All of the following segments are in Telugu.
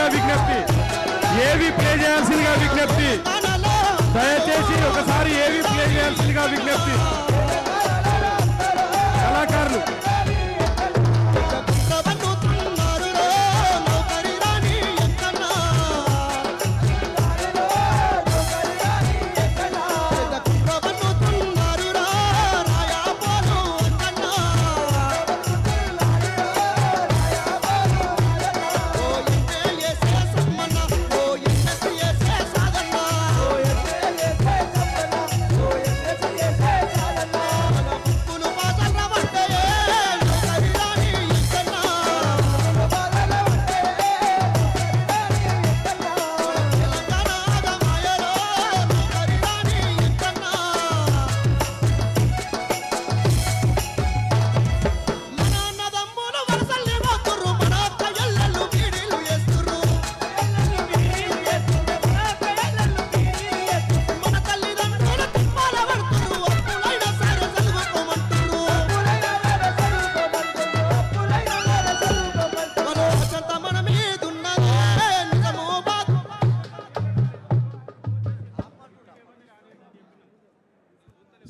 చేయాల్సిందిగా విజ్ఞప్తి, ఏవి ప్లే చేయాల్సిందిగా విజ్ఞప్తి, దయచేసి ఒకసారి ఏవి ప్లే చేయాల్సిందిగా విజ్ఞప్తి. కళాకారులు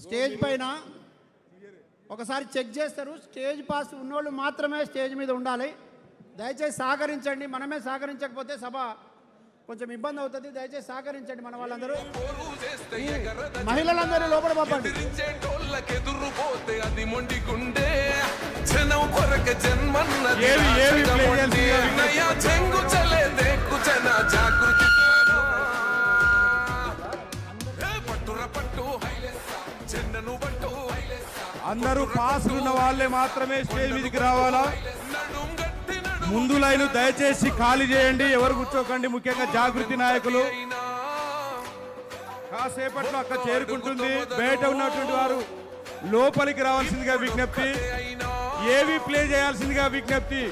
స్టేజ్ పైన ఒకసారి చెక్ చేస్తారు. స్టేజ్ పాస్ ఉన్నోళ్ళు మాత్రమే స్టేజ్ మీద ఉండాలి. దయచేసి సహకరించండి. మనమే సహకరించకపోతే సభ కొంచెం ఇబ్బంది అవుతుంది. దయచేసి సహకరించండి. మన వాళ్ళందరూ మహిళలందరూ లోపల పంపండి. అందరూ పాస్ ఉన్న వాళ్ళే మాత్రమే స్టేజ్ మీదకి రావాలా. ముందు లైన్ దయచేసి ఖాళీ చేయండి, ఎవరు కూర్చోకండి. ముఖ్యంగా జాగృతి నాయకులు కాసేపట్లో అక్కడ చేరుకుంటుంది. బయట ఉన్నటువంటి వారు లోపలికి రావాల్సిందిగా విజ్ఞప్తి, ఏవి ప్లే చేయాల్సిందిగా విజ్ఞప్తి.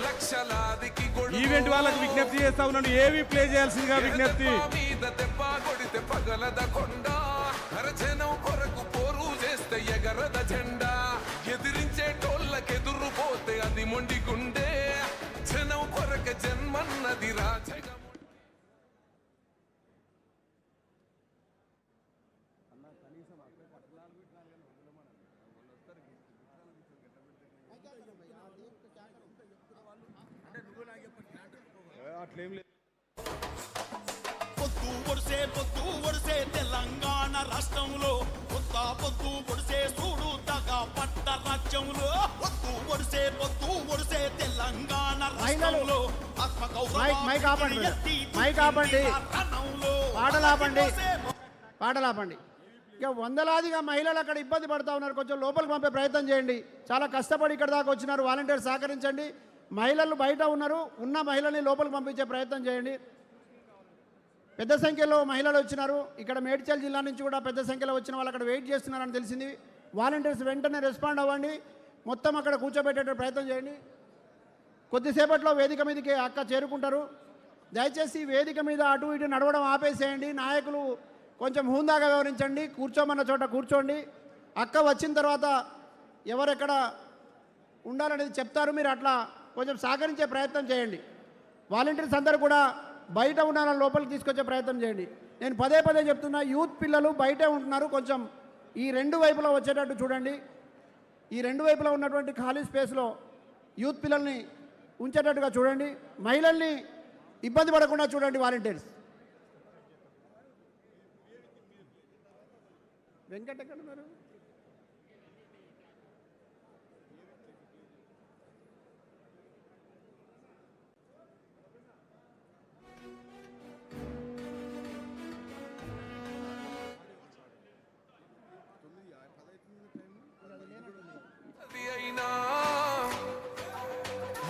ఈవెంట్ వాళ్ళకి విజ్ఞప్తి చేస్తా ఉన్నాను, ఏవి ప్లే చేయాల్సిందిగా విజ్ఞప్తి. ఎగరద జెండా ఎదిరించే టోళ్ళకెదురు పోతే అది మొండిగుండే జనం కొరక జన్మన్నది రాజగం. అట్లేం లేదు. పొద్దు ఒడిసే తెలంగాణ రాష్ట్రంలో పొద్దు ఒడిసే చూడు తగ పట్ట రాజ్యంలో పొద్దు ఒడిసే తెలంగాణ రాష్ట్రంలో పాటలాపండి. ఇక వందలాదిగా మహిళలు అక్కడ ఇబ్బంది పడుతూ ఉన్నారు. కొంచెం లోపలికి పంపే ప్రయత్నం చేయండి. చాలా కష్టపడి ఇక్కడ దాకా వచ్చినారు. వాలంటీర్స్ సహకరించండి. మహిళలు బయట ఉన్నారు. ఉన్న మహిళల్ని లోపలికి పంపించే ప్రయత్నం చేయండి. పెద్ద సంఖ్యలో మహిళలు వచ్చినారు. ఇక్కడ మేడ్చల్ జిల్లా నుంచి కూడా పెద్ద సంఖ్యలో వచ్చిన వాళ్ళు అక్కడ వెయిట్ చేస్తున్నారని తెలిసింది. వాలంటీర్స్ వెంటనే రెస్పాండ్ అవ్వండి. మొత్తం అక్కడ కూర్చోబెట్టే ప్రయత్నం చేయండి. కొద్దిసేపట్లో వేదిక మీదకి అక్క చేరుకుంటారు. దయచేసి వేదిక మీద అటు ఇటు నడవడం ఆపేసేయండి. నాయకులు కొంచెం హుందాగా వ్యవహరించండి. కూర్చోమన్న చోట కూర్చోండి. అక్క వచ్చిన తర్వాత ఎవరెక్కడ ఉండాలనేది చెప్తారు. మీరు అట్లా కొంచెం సహకరించే ప్రయత్నం చేయండి. వాలంటీర్స్ అందరూ కూడా బయట ఉన్న లోపలికి తీసుకొచ్చే ప్రయత్నం చేయండి. నేను పదే చెప్తున్నా, యూత్ పిల్లలు బయటే ఉంటున్నారు. కొంచెం ఈ రెండు వైపులా వచ్చేటట్టు చూడండి. ఈ రెండు వైపులా ఉన్నటువంటి ఖాళీ స్పేస్లో యూత్ పిల్లల్ని ఉంచేటట్టుగా చూడండి. మహిళల్ని ఇబ్బంది పడకుండా చూడండి. వాలంటీర్స్ వెంకట్ ఎక్కడ ఉన్నారు?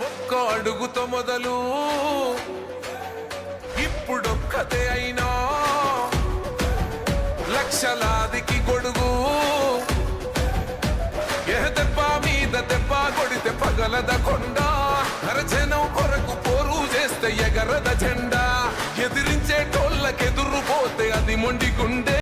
ఒక్క అడుగుతో మొదలు ఇప్పుడొక్కతే అయినా లక్షలాదికి గొడుగు. ఏ దెబ్బ మీద దెబ్బ కొడితే పగలద కొండ. జనం కొరకు పోరు చేస్తే ఎగరద జెండా. ఎదిరించే టోళ్ళకెదురు పోతే అది మొండిగుండే.